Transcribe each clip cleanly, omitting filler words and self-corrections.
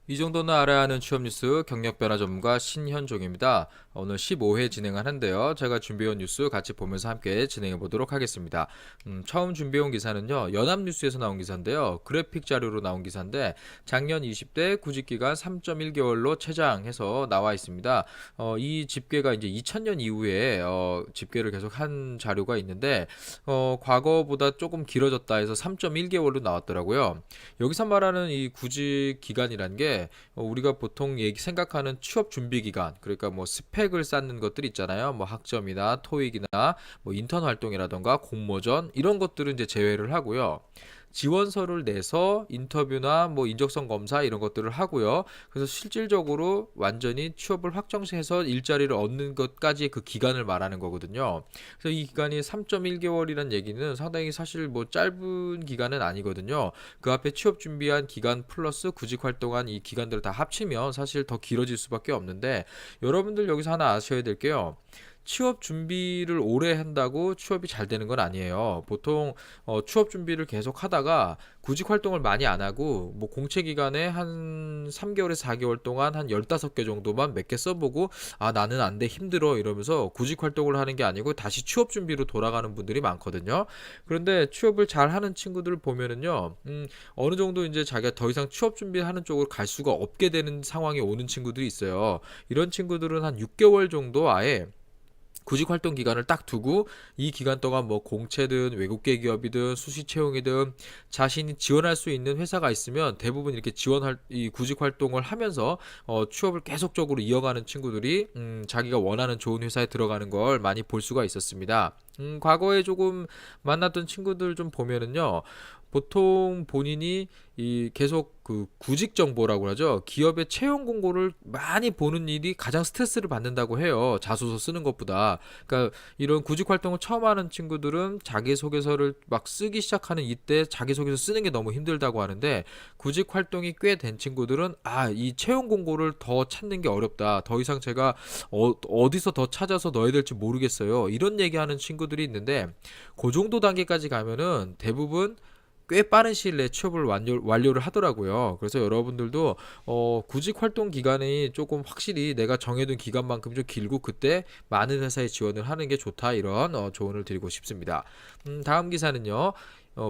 이 정도는 알아야 하는 취업 뉴스 경력 변화 전문가 신현종입니다. 오늘 15회 진행하는데요. 제가 준비해온 뉴스 같이 보면서 함께 진행해 보도록 하겠습니다. 처음 준비해온 기사는요. 연합뉴스에서 나온 기사인데요. 그래픽 자료로 나온 기사인데 작년 20대 구직기간 3.1개월로 최장해서 나와 있습니다. 이 집계가 이제 2000년 이후에 집계를 계속 한 자료가 있는데 과거보다 조금 길어졌다 해서 3.1개월로 나왔더라고요. 여기서 말하는 이 구직 기간이라는 게 우리가 보통 생각하는 취업 준비 기간, 그러니까 뭐 스펙을 쌓는 것들 있잖아요. 뭐 학점이나 토익이나 뭐 인턴 활동이라던가 공모전 이런 것들은 이제 제외를 하고요. 지원서를 내서 인터뷰나 뭐 인적성 검사 이런 것들을 하고요. 그래서 실질적으로 완전히 취업을 확정해서 일자리를 얻는 것까지 그 기간을 말하는 거거든요. 그래서 이 기간이 3.1개월이라는 얘기는 상당히 사실 뭐 짧은 기간은 아니거든요. 그 앞에 취업 준비한 기간 플러스 구직 활동한 이 기간들을 다 합치면 사실 더 길어질 수밖에 없는데, 여러분들 여기서 하나 아셔야 될 게요. 취업 준비를 오래 한다고 취업이 잘 되는 건 아니에요. 보통 취업 준비를 계속 하다가 구직 활동을 많이 안 하고 뭐 공채 기간에 한 3개월에서 4개월 동안 한 15개 정도만 몇 개 써보고 아 나는 안 돼 힘들어 이러면서 구직 활동을 하는 게 아니고 다시 취업 준비로 돌아가는 분들이 많거든요. 그런데 취업을 잘 하는 친구들 보면은요, 어느 정도 이제 자기가 더 이상 취업 준비하는 쪽으로 갈 수가 없게 되는 상황이 오는 친구들이 있어요. 이런 친구들은 한 6개월 정도 아예 구직 활동 기간을 딱 두고 이 기간 동안 뭐 공채든 외국계 기업이든 수시 채용이든 자신이 지원할 수 있는 회사가 있으면 대부분 이렇게 지원할 이 구직 활동을 하면서 취업을 계속적으로 이어가는 친구들이 자기가 원하는 좋은 회사에 들어가는 걸 많이 볼 수가 있었습니다. 과거에 조금 만났던 친구들 좀 보면은요. 보통 본인이 이 계속 그 구직 정보라고 하죠. 기업의 채용 공고를 많이 보는 일이 가장 스트레스를 받는다고 해요. 자소서 쓰는 것보다. 그러니까 이런 구직 활동을 처음 하는 친구들은 자기소개서를 막 쓰기 시작하는 이때 자기소개서 쓰는 게 너무 힘들다고 하는데, 구직 활동이 꽤 된 친구들은 이 채용 공고를 더 찾는 게 어렵다. 더 이상 제가 어디서 더 찾아서 넣어야 될지 모르겠어요. 이런 얘기하는 친구들이 있는데, 그 정도 단계까지 가면은 대부분 꽤 빠른 시일 내에 취업을 완료를 하더라고요. 그래서 여러분들도 구직 활동 기간이 조금 확실히 내가 정해둔 기간만큼 좀 길고 그때 많은 회사에 지원을 하는 게 좋다, 이런 조언을 드리고 싶습니다. 다음 기사는요.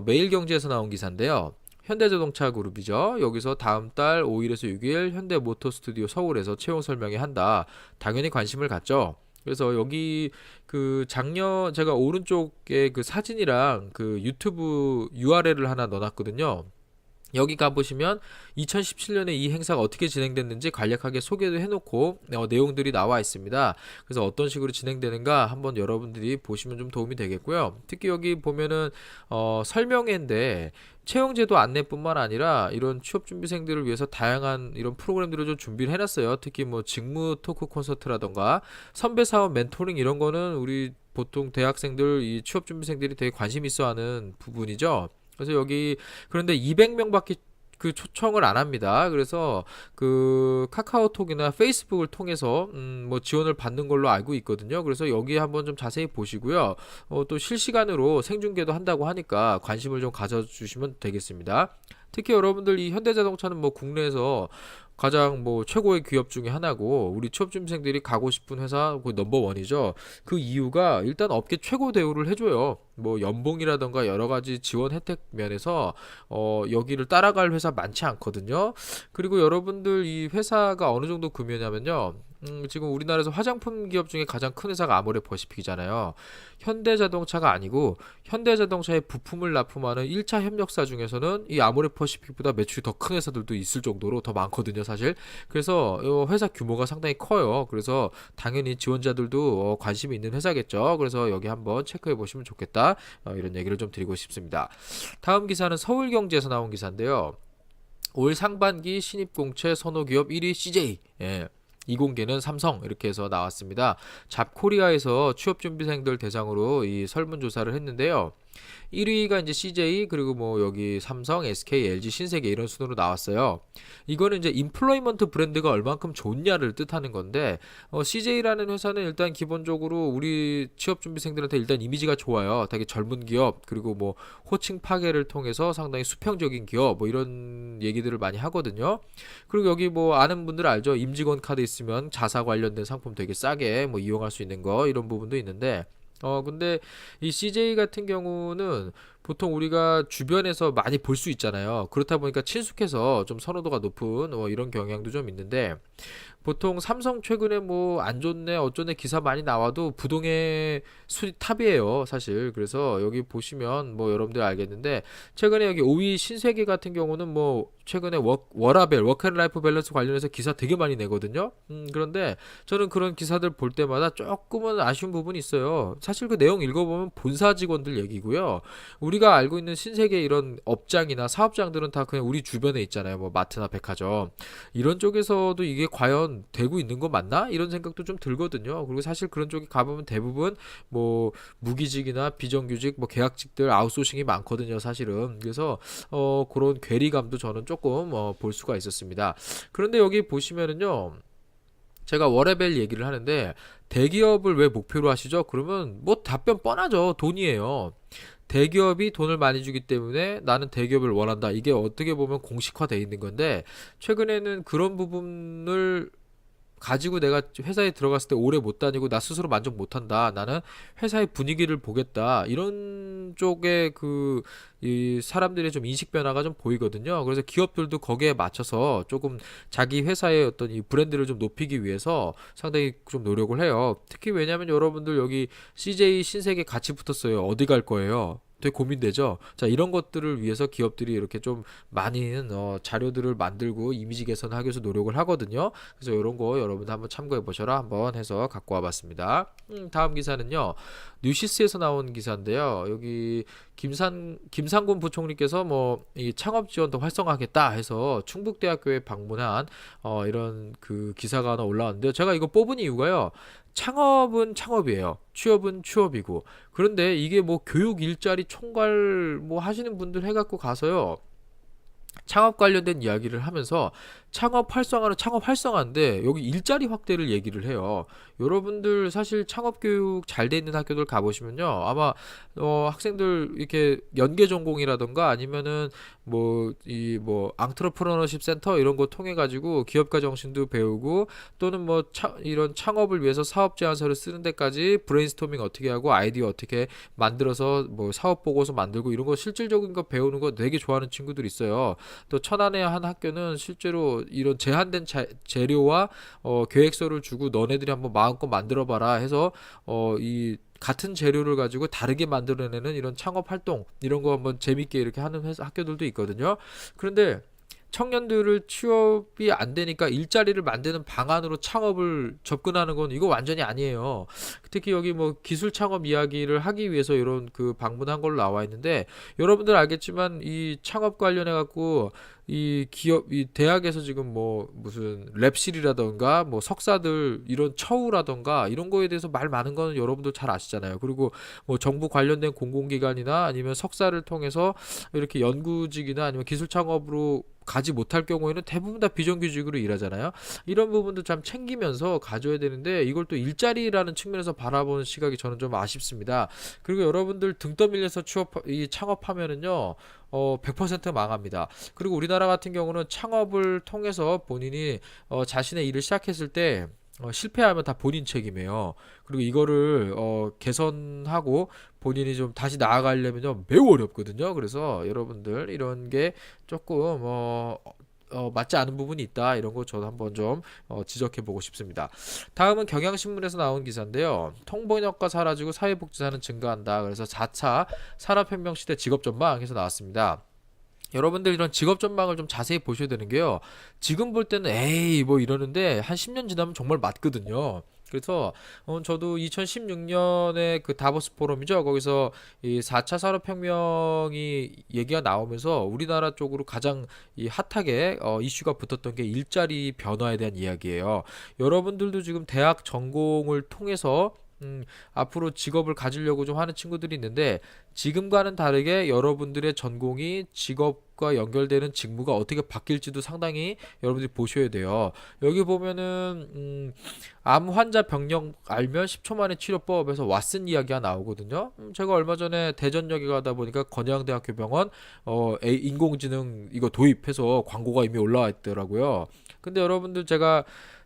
매일경제에서 나온 기사인데요. 현대자동차 그룹이죠. 여기서 다음 달 5일에서 6일 현대모터 스튜디오 서울에서 채용 설명회 한다. 당연히 관심을 갖죠. 그래서 여기 그 작년 제가 오른쪽에 그 사진이랑 그 유튜브 URL을 하나 넣어놨거든요. 여기 가보시면 2017년에 이 행사가 어떻게 진행됐는지 간략하게 소개도 해놓고 내용들이 나와 있습니다. 그래서 어떤 식으로 진행되는가 한번 여러분들이 보시면 좀 도움이 되겠고요. 특히 여기 보면은 설명회인데 채용제도 안내뿐만 아니라 이런 취업준비생들을 위해서 다양한 이런 프로그램들을 좀 준비를 해놨어요. 특히 뭐 직무 토크 콘서트라던가 선배 사원 멘토링 이런 거는 우리 보통 대학생들 이 취업준비생들이 되게 관심 있어하는 부분이죠. 그래서 여기 그런데 200명밖에 그 초청을 안 합니다. 그래서 그 카카오톡이나 페이스북을 통해서 뭐 지원을 받는 걸로 알고 있거든요. 그래서 여기 한번 좀 자세히 보시고요. 또 실시간으로 생중계도 한다고 하니까 관심을 좀 가져주시면 되겠습니다. 특히 여러분들 이 현대자동차는 뭐 국내에서 가장 뭐 최고의 기업 중에 하나고 우리 취업준비생들이 가고 싶은 회사 그 넘버 원이죠. 그 이유가 일단 업계 최고 대우를 해줘요. 뭐 연봉이라던가 여러 가지 지원 혜택 면에서 여기를 따라갈 회사 많지 않거든요. 그리고 여러분들 이 회사가 어느 정도 규모냐면요. 지금 우리나라에서 화장품 기업 중에 가장 큰 회사가 아모레퍼시픽이잖아요. 현대자동차가 아니고 현대자동차의 부품을 납품하는 1차 협력사 중에서는 이 아모레퍼시픽보다 매출이 더 큰 회사들도 있을 정도로 더 많거든요, 사실. 그래서 회사 규모가 상당히 커요. 그래서 당연히 지원자들도 관심이 있는 회사겠죠. 그래서 여기 한번 체크해 보시면 좋겠다. 이런 얘기를 좀 드리고 싶습니다. 다음 기사는 서울경제에서 나온 기사인데요. 올 상반기 신입공채 선호기업 1위 CJ. 예. 이공계는 삼성 이렇게 해서 나왔습니다. 잡코리아에서 취업준비생들 대상으로 이 설문조사를 했는데요. 1위가 이제 CJ 그리고 뭐 여기 삼성, SK, LG, 신세계 이런 순으로 나왔어요. 이거는 이제 인플로이먼트 브랜드가 얼만큼 좋냐를 뜻하는 건데 CJ라는 회사는 일단 기본적으로 우리 취업 준비생들한테 일단 이미지가 좋아요. 되게 젊은 기업 그리고 뭐 호칭 파괴를 통해서 상당히 수평적인 기업 뭐 이런 얘기들을 많이 하거든요. 그리고 여기 뭐 아는 분들 알죠? 임직원 카드 있으면 자사 관련된 상품 되게 싸게 뭐 이용할 수 있는 거 이런 부분도 있는데 근데 이 CJ 같은 경우는 보통 우리가 주변에서 많이 볼 수 있잖아요. 그렇다 보니까 친숙해서 좀 선호도가 높은 이런 경향도 좀 있는데 보통 삼성 최근에 뭐 안 좋네 어쩌네 기사 많이 나와도 부동의 수익 탑이에요 사실. 그래서 여기 보시면 뭐 여러분들 알겠는데 최근에 여기 5위 신세계 같은 경우는 뭐 최근에 워라벨 워크앤라이프 밸런스 관련해서 기사 되게 많이 내거든요. 그런데 저는 그런 기사들 볼 때마다 조금은 아쉬운 부분이 있어요. 사실 그 내용 읽어보면 본사 직원들 얘기고요. 우리가 알고 있는 신세계 이런 업장이나 사업장들은 다 그냥 우리 주변에 있잖아요. 뭐 마트나 백화점 이런 쪽에서도 이게 과연 되고 있는 거 맞나? 이런 생각도 좀 들거든요. 그리고 사실 그런 쪽에 가보면 대부분 뭐 무기직이나 비정규직, 뭐 계약직들 아웃소싱이 많거든요, 사실은. 그래서 그런 괴리감도 저는 조금 볼 수가 있었습니다. 그런데 여기 보시면은요. 제가 워레벨 얘기를 하는데 대기업을 왜 목표로 하시죠? 그러면 뭐 답변 뻔하죠. 돈이에요. 대기업이 돈을 많이 주기 때문에 나는 대기업을 원한다. 이게 어떻게 보면 공식화되어 있는 건데 최근에는 그런 부분을 가지고 내가 회사에 들어갔을 때 오래 못 다니고 나 스스로 만족 못 한다. 나는 회사의 분위기를 보겠다. 이런 쪽에 이 사람들의 좀 인식 변화가 좀 보이거든요. 그래서 기업들도 거기에 맞춰서 조금 자기 회사의 어떤 이 브랜드를 좀 높이기 위해서 상당히 좀 노력을 해요. 특히 왜냐면 여러분들 여기 CJ 신세계 같이 붙었어요. 어디 갈 거예요? 되게 고민되죠. 자, 이런 것들을 위해서 기업들이 이렇게 좀 많은 자료들을 만들고 이미지 개선하기 위해서 노력을 하거든요. 그래서 이런 거 여러분 한번 참고해 보셔라 한번 해서 갖고 와봤습니다. 다음 기사는요. 뉴시스에서 나온 기사인데요. 여기 김상곤 부총리께서 뭐 이 창업 지원도 활성화하겠다 해서 충북대학교에 방문한 이런 그 기사가 하나 올라왔는데요. 제가 이거 뽑은 이유가요. 창업은 창업이에요. 취업은 취업이고. 그런데 이게 뭐 교육 일자리 총괄 뭐 하시는 분들 해갖고 가서요. 창업 관련된 이야기를 하면서 창업 활성화는 창업 활성화인데 여기 일자리 확대를 얘기를 해요. 여러분들 사실 창업 교육 잘 돼 있는 학교들 가보시면요. 아마 학생들 이렇게 연계 전공이라던가 아니면은 뭐 앙트러프러너십 센터 이런 거 통해 가지고 기업가 정신도 배우고 또는 뭐 이런 창업을 위해서 사업 제안서를 쓰는 데까지 브레인스토밍 어떻게 하고 아이디어 어떻게 만들어서 뭐 사업 보고서 만들고 이런 거 실질적인 거 배우는 거 되게 좋아하는 친구들 있어요. 또 천안의 한 학교는 실제로 이런 제한된 재료와 계획서를 주고 너네들이 한번 마음껏 만들어봐라 해서 이 같은 재료를 가지고 다르게 만들어내는 이런 창업 활동 이런 거 한번 재밌게 이렇게 하는 학교들도 있거든요. 그런데 청년들을 취업이 안 되니까 일자리를 만드는 방안으로 창업을 접근하는 건 이거 완전히 아니에요. 특히 여기 뭐 기술 창업 이야기를 하기 위해서 이런 그 방문한 걸로 나와 있는데 여러분들 알겠지만 이 창업 관련해 갖고 이 기업 이 대학에서 지금 뭐 무슨 랩실이라던가 뭐 석사들 이런 처우라던가 이런 거에 대해서 말 많은 거는 여러분들 잘 아시잖아요. 그리고 뭐 정부 관련된 공공기관이나 아니면 석사를 통해서 이렇게 연구직이나 아니면 기술 창업으로 가지 못할 경우에는 대부분 다 비정규직으로 일하잖아요. 이런 부분도 참 챙기면서 가져야 되는데 이걸 또 일자리라는 측면에서 바라보는 시각이 저는 좀 아쉽습니다. 그리고 여러분들 등 떠밀려서 이 창업하면은요. 100% 망합니다. 그리고 우리나라 같은 경우는 창업을 통해서 본인이 자신의 일을 시작했을 때 실패하면 다 본인 책임이에요. 그리고 이거를 개선하고 본인이 좀 다시 나아가려면요 매우 어렵거든요. 그래서 여러분들 이런 게 조금 맞지 않은 부분이 있다. 이런 거 저도 한번 좀 지적해 보고 싶습니다. 다음은 경향신문에서 나온 기사인데요. 통번역과 사라지고 사회복지사는 증가한다. 그래서 4차 산업혁명 시대 직업전망 해서 나왔습니다. 여러분들 이런 직업 전망을 좀 자세히 보셔야 되는 게요. 지금 볼 때는 에이 뭐 이러는데 한 10년 지나면 정말 맞거든요. 그래서 저도 2016년에 그 다보스 포럼이죠. 거기서 이 4차 산업혁명이 얘기가 나오면서 우리나라 쪽으로 가장 이 핫하게 이슈가 붙었던 게 일자리 변화에 대한 이야기예요. 여러분들도 지금 대학 전공을 통해서 앞으로 직업을 가지려고 좀 하는 친구들이 있는데 지금과는 다르게 여러분들의 전공이 직업과 연결되는 직무가 어떻게 바뀔지도 상당히 여러분들이 보셔야 돼요. 여기 보면은 암 환자 병력 알면 10초 만에 치료법에서 왓슨 이야기가 나오거든요. 제가 얼마 전에 대전역에 가다 보니까 건양대학교 병원 인공지능 이거 도입해서 광고가 이미 올라와 있더라고요. 근데 여러분들 제가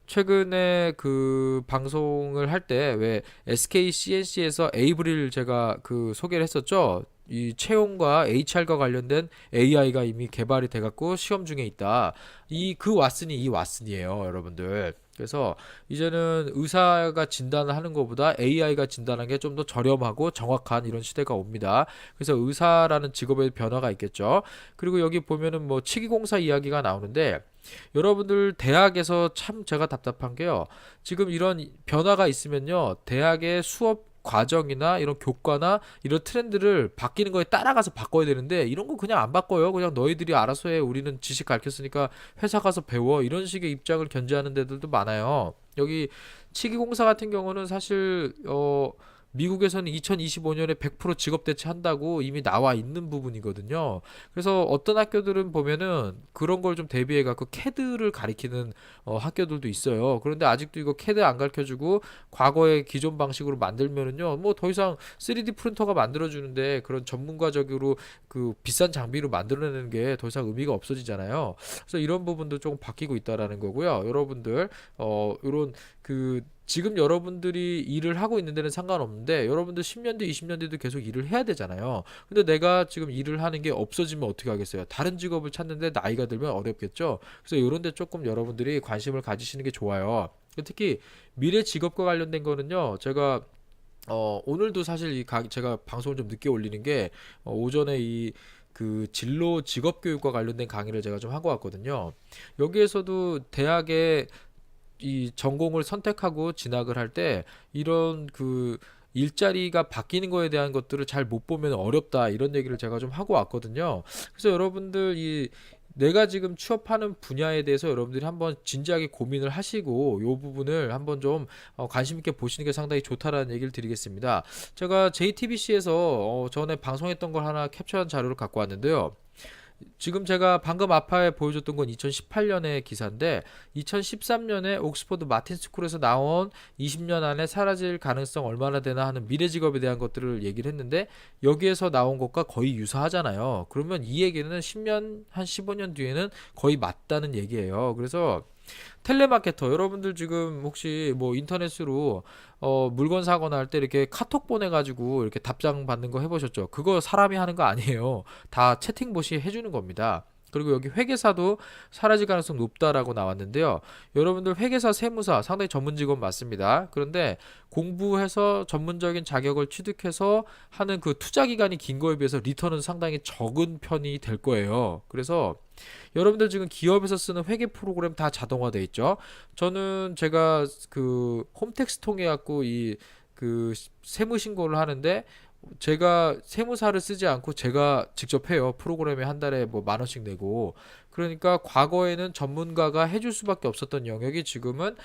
최근에 그 방송을 할 때 왜 SK CNC에서 에이브릴 제가 그 소개를 했었죠. 이 채용과 HR과 관련된 AI가 이미 개발이 돼갖고 시험 중에 있다. 이 그 왓슨이 이 왓슨이에요, 여러분들. 그래서 이제는 의사가 진단을 하는 것보다 AI가 진단하는 게 좀 더 저렴하고 정확한 이런 시대가 옵니다. 그래서 의사라는 직업의 변화가 있겠죠. 그리고 여기 보면은 뭐 치기공사 이야기가 나오는데 여러분들 대학에서 참 제가 답답한 게요. 지금 이런 변화가 있으면요. 대학의 수업 과정이나 이런 교과나 이런 트렌드를 바뀌는 거에 따라가서 바꿔야 되는데 이런 거 그냥 안 바꿔요. 그냥 너희들이 알아서 해. 우리는 지식 가르쳤으니까 회사 가서 배워. 이런 식의 입장을 견지하는 데들도 많아요. 여기 치기공사 같은 경우는 사실 미국에서는 2025년에 100% 직업 대체한다고 이미 나와 있는 부분이거든요. 그래서 어떤 학교들은 보면은 그런 걸 좀 대비해 갖고 캐드를 가리키는 학교들도 있어요. 그런데 아직도 이거 캐드 안 가르쳐주고 과거의 기존 방식으로 만들면은요, 뭐 더 이상 3D 프린터가 만들어주는데 그런 전문가적으로 그 비싼 장비로 만들어내는 게 더 이상 의미가 없어지잖아요. 그래서 이런 부분도 조금 바뀌고 있다라는 거고요. 여러분들 이런 그 지금 여러분들이 일을 하고 있는 데는 상관없는데 여러분들 10년 뒤, 20년 뒤도 계속 일을 해야 되잖아요. 근데 내가 지금 일을 하는 게 없어지면 어떻게 하겠어요? 다른 직업을 찾는데 나이가 들면 어렵겠죠. 그래서 이런 데 조금 여러분들이 관심을 가지시는 게 좋아요. 특히 미래 직업과 관련된 거는요. 제가 오늘도 사실 제가 방송을 좀 늦게 올리는 게 오전에 이 그 진로 직업 교육과 관련된 강의를 제가 좀 하고 왔거든요. 여기에서도 대학에 이 전공을 선택하고 진학을 할 때 이런 그 일자리가 바뀌는 거에 대한 것들을 잘 못 보면 어렵다 이런 얘기를 제가 좀 하고 왔거든요. 그래서 여러분들 이 내가 지금 취업하는 분야에 대해서 여러분들이 한번 진지하게 고민을 하시고 이 부분을 한번 좀 관심 있게 보시는 게 상당히 좋다라는 얘기를 드리겠습니다. 제가 JTBC에서 전에 방송했던 걸 하나 캡처한 자료를 갖고 왔는데요. 지금 제가 방금 아파에 보여줬던 건 2018년의 기사인데 2013년에 옥스퍼드 마틴 스쿨에서 나온 20년 안에 사라질 가능성 얼마나 되나 하는 미래 직업에 대한 것들을 얘기를 했는데 여기에서 나온 것과 거의 유사하잖아요. 그러면 이 얘기는 10년 한 15년 뒤에는 거의 맞다는 얘기예요. 그래서 텔레마케터 여러분들 지금 혹시 뭐 인터넷으로 물건 사거나 할 때 이렇게 카톡 보내가지고 이렇게 답장 받는 거 해보셨죠? 그거 사람이 하는 거 아니에요. 다 채팅봇이 해주는 겁니다. 그리고 여기 회계사도 사라질 가능성 높다라고 나왔는데요. 여러분들 회계사, 세무사 상당히 전문 직업 맞습니다. 그런데 공부해서 전문적인 자격을 취득해서 하는 그 투자 기간이 긴 거에 비해서 리턴은 상당히 적은 편이 될 거예요. 그래서 여러분들 지금 기업에서 쓰는 회계 프로그램 다 자동화돼 있죠. 저는 제가 그 홈택스 통해 갖고 이 그 세무 신고를 하는데 제가 세무사를 쓰지 않고 제가 직접 해요. 프로그램에 한 달에 뭐 10,000원씩 내고. 그러니까 과거에는 전문가가 해줄 수밖에 없었던 영역이 지금은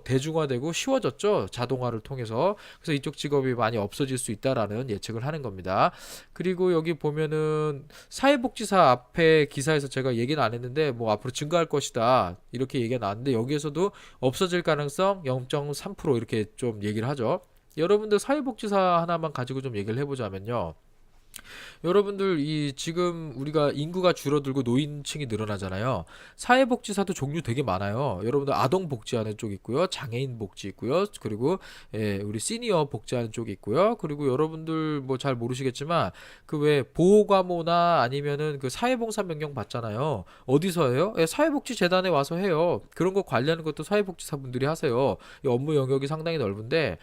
대중화되고 쉬워졌죠. 자동화를 통해서. 그래서 이쪽 직업이 많이 없어질 수 있다라는 예측을 하는 겁니다. 그리고 여기 보면은 사회복지사 앞에 기사에서 제가 얘기는 안 했는데 뭐 앞으로 증가할 것이다. 이렇게 얘기가 나왔는데 여기에서도 없어질 가능성 0.3% 이렇게 좀 얘기를 하죠. 여러분들 사회복지사 하나만 가지고 좀 얘기를 해보자면요. 여러분들 이 지금 우리가 인구가 줄어들고 노인층이 늘어나잖아요. 사회복지사도 종류 되게 많아요. 여러분들 아동 복지하는 쪽 있고요. 장애인 복지 있고요. 그리고 우리 시니어 복지하는 쪽이 있고요. 그리고 여러분들 뭐 잘 모르시겠지만 그 왜 보호과모나 아니면은 그 사회봉사 명령 받잖아요. 어디서 해요? 사회복지재단에 와서 해요. 그런 거 관리하는 것도 사회복지사분들이 하세요. 이 업무 영역이 상당히 넓은데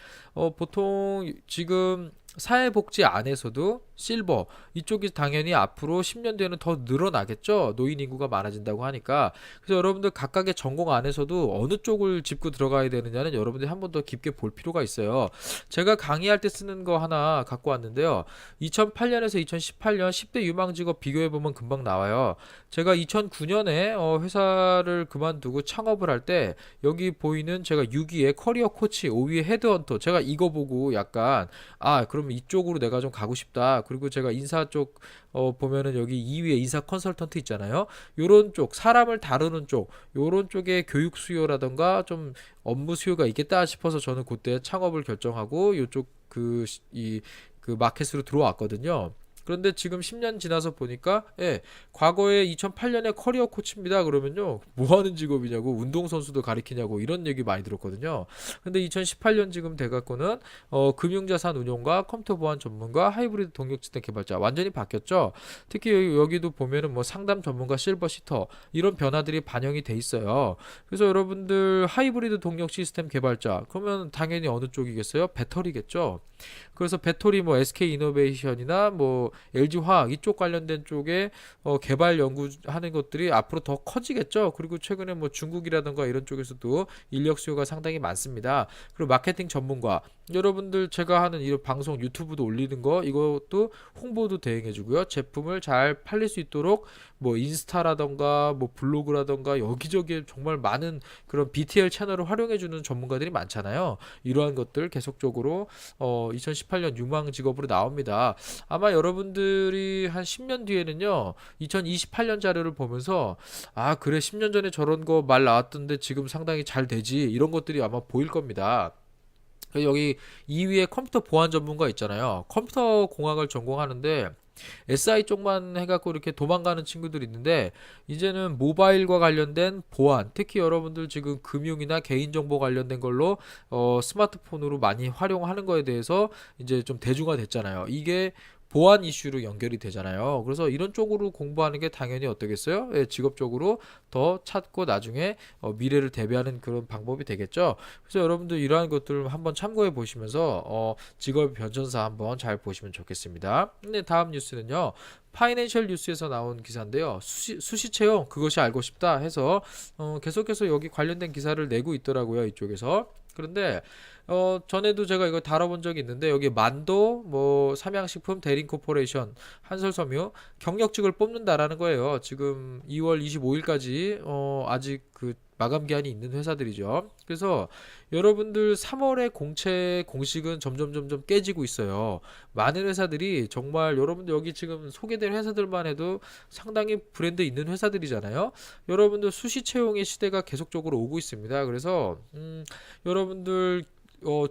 보통 지금 사회복지 안에서도 실버 이쪽이 당연히 앞으로 10년 뒤에는 더 늘어나겠죠. 노인 인구가 많아진다고 하니까. 그래서 여러분들 각각의 전공 안에서도 어느 쪽을 짚고 들어가야 되느냐는 여러분들이 한 번 더 깊게 볼 필요가 있어요. 제가 강의할 때 쓰는 거 하나 갖고 왔는데요. 2008년에서 2018년 10대 유망 직업 비교해 보면 금방 나와요. 제가 2009년에 회사를 그만두고 창업을 할 때 여기 보이는 제가 6위에 커리어 코치, 5위에 헤드헌터, 제가 이거 보고 약간 그럼 이쪽으로 내가 좀 가고 싶다. 그리고 제가 인사 쪽 보면은 여기 2위에 인사 컨설턴트 있잖아요. 요런 쪽 사람을 다루는 쪽 요런 쪽에 교육 수요라던가 좀 업무 수요가 있겠다 싶어서 저는 그때 창업을 결정하고 요쪽 그 마켓으로 들어왔거든요. 그런데 지금 10년 지나서 보니까 과거에 2008년에 커리어 코치입니다. 그러면요. 뭐 하는 직업이냐고, 운동선수도 가리키냐고 이런 얘기 많이 들었거든요. 근데 2018년 지금 돼갖고는 금융자산 운용과 컴퓨터 보안 전문가, 하이브리드 동력 시스템 개발자 완전히 바뀌었죠. 특히 여기도 보면은 뭐 상담 전문가, 실버 시터 이런 변화들이 반영이 돼 있어요. 그래서 여러분들 하이브리드 동력 시스템 개발자 그러면 당연히 어느 쪽이겠어요? 배터리겠죠. 그래서 배터리 뭐 SK 이노베이션이나 뭐 LG 화학 이쪽 관련된 쪽에 개발 연구하는 것들이 앞으로 더 커지겠죠. 그리고 최근에 뭐 중국이라든가 이런 쪽에서도 인력 수요가 상당히 많습니다. 그리고 마케팅 전문가 여러분들 제가 하는 이 방송 유튜브도 올리는 거 이것도 홍보도 대행해 주고요. 제품을 잘 팔릴 수 있도록 뭐 인스타라던가 뭐 블로그라던가 여기저기 정말 많은 그런 BTL 채널을 활용해 주는 전문가들이 많잖아요. 이러한 것들 계속적으로 2018년 유망 직업으로 나옵니다. 아마 여러분들이 한 10년 뒤에는요. 2028년 자료를 보면서 그래 10년 전에 저런 거 말 나왔던데 지금 상당히 잘 되지 이런 것들이 아마 보일 겁니다. 여기 2위에 컴퓨터 보안 전문가 있잖아요. 컴퓨터 공학을 전공하는데 SI 쪽만 해갖고 이렇게 도망가는 친구들이 있는데 이제는 모바일과 관련된 보안, 특히 여러분들 지금 금융이나 개인정보 관련된 걸로 스마트폰으로 많이 활용하는 거에 대해서 이제 좀 대중화됐잖아요. 이게 보안 이슈로 연결이 되잖아요. 그래서 이런 쪽으로 공부하는 게 당연히 어떻겠어요? 직업적으로 더 찾고 나중에 미래를 대비하는 그런 방법이 되겠죠. 그래서 여러분들 이러한 것들을 한번 참고해 보시면서 직업 변천사 한번 잘 보시면 좋겠습니다. 근데 다음 뉴스는요. 파이낸셜 뉴스에서 나온 기사인데요. 수시 채용 그것이 알고 싶다 해서 계속해서 여기 관련된 기사를 내고 있더라고요. 이쪽에서. 그런데 전에도 제가 이거 다뤄본 적이 있는데 여기 만도 뭐 삼양식품 대림코퍼레이션 한솔섬유 경력직을 뽑는다라는 거예요. 지금 2월 25일까지 아직 그 마감 기한이 있는 회사들이죠. 그래서 여러분들 3월에 공채 공식은 점점 깨지고 있어요. 많은 회사들이 정말 여러분들 여기 지금 소개된 회사들만 해도 상당히 브랜드 있는 회사들이잖아요. 여러분들 수시 채용의 시대가 계속적으로 오고 있습니다. 그래서 여러분들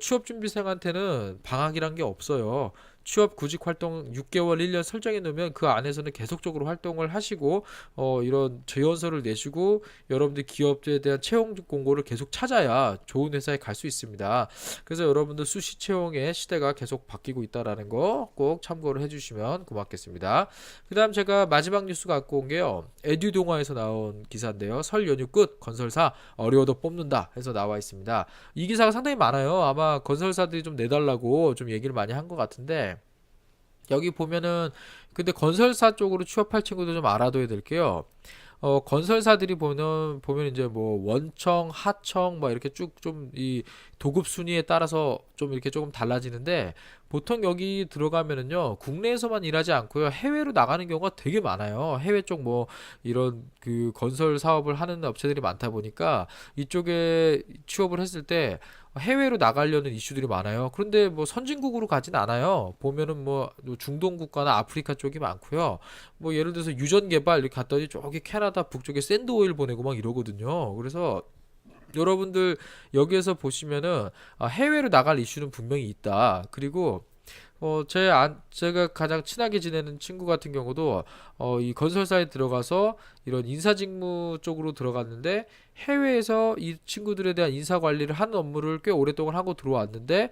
취업 준비생한테는 방학이란 게 없어요. 취업 구직 활동 6개월, 1년 설정해 놓으면 그 안에서는 계속적으로 활동을 하시고 이런 지원서를 내시고 여러분들 기업에 대한 채용 공고를 계속 찾아야 좋은 회사에 갈 수 있습니다. 그래서 여러분들 수시 채용의 시대가 계속 바뀌고 있다라는 거 꼭 참고를 해주시면 고맙겠습니다. 그다음 제가 마지막 뉴스 갖고 온 게요. 에듀 동화에서 나온 기사인데요. 설 연휴 끝 건설사 어려워도 뽑는다 해서 나와 있습니다. 이 기사가 상당히 많아요. 아마 건설사들이 좀 내달라고 좀 얘기를 많이 한 것 같은데 여기 보면은 근데 건설사 쪽으로 취업할 친구도 좀 알아둬야 될게요. 건설사들이 보면 이제 뭐 원청, 하청 뭐 이렇게 쭉 좀 이 도급 순위에 따라서 좀 이렇게 조금 달라지는데 보통 여기 들어가면은요 국내에서만 일하지 않고요 해외로 나가는 경우가 되게 많아요. 해외 쪽 뭐 이런 그 건설 사업을 하는 업체들이 많다 보니까 이쪽에 취업을 했을 때 해외로 나가려는 이슈들이 많아요. 그런데 뭐 선진국으로 가진 않아요. 보면은 뭐 중동 국가나 아프리카 쪽이 많고요. 뭐 예를 들어서 유전 개발 이렇게 갔더니 저기 캐나다 북쪽에 샌드 오일 보내고 막 이러거든요. 그래서 여러분들 여기에서 보시면은 해외로 나갈 이슈는 분명히 있다. 그리고 제가 가장 친하게 지내는 친구 같은 경우도 이 건설사에 들어가서 이런 인사직무 쪽으로 들어갔는데 해외에서 이 친구들에 대한 인사 관리를 하는 업무를 꽤 오랫동안 하고 들어왔는데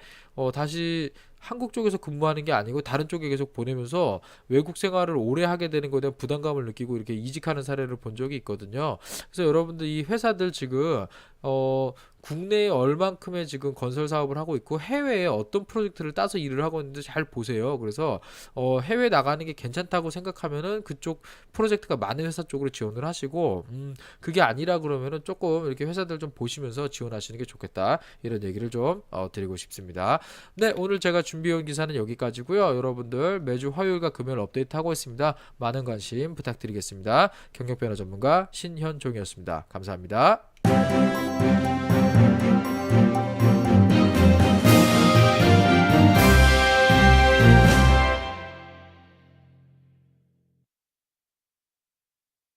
다시 한국 쪽에서 근무하는 게 아니고 다른 쪽에 계속 보내면서 외국 생활을 오래 하게 되는 거에 대한 부담감을 느끼고 이렇게 이직하는 사례를 본 적이 있거든요. 그래서 여러분들 이 회사들 지금 어 국내에 얼만큼의 지금 건설 사업을 하고 있고 해외에 어떤 프로젝트를 따서 일을 하고 있는지 잘 보세요. 그래서 해외 나가는 게 괜찮다고 생각하면은 그쪽 프로젝트가 많은 회사 쪽으로 지원을 하시고 그게 아니라 그러면은 조금 이렇게 회사들 좀 보시면서 지원하시는 게 좋겠다. 이런 얘기를 좀 드리고 싶습니다. 네, 오늘 제가 준비해온 기사는 여기까지고요. 여러분들 매주 화요일과 금요일 업데이트하고 있습니다. 많은 관심 부탁드리겠습니다. 경력 변화 전문가 신현종이었습니다. 감사합니다.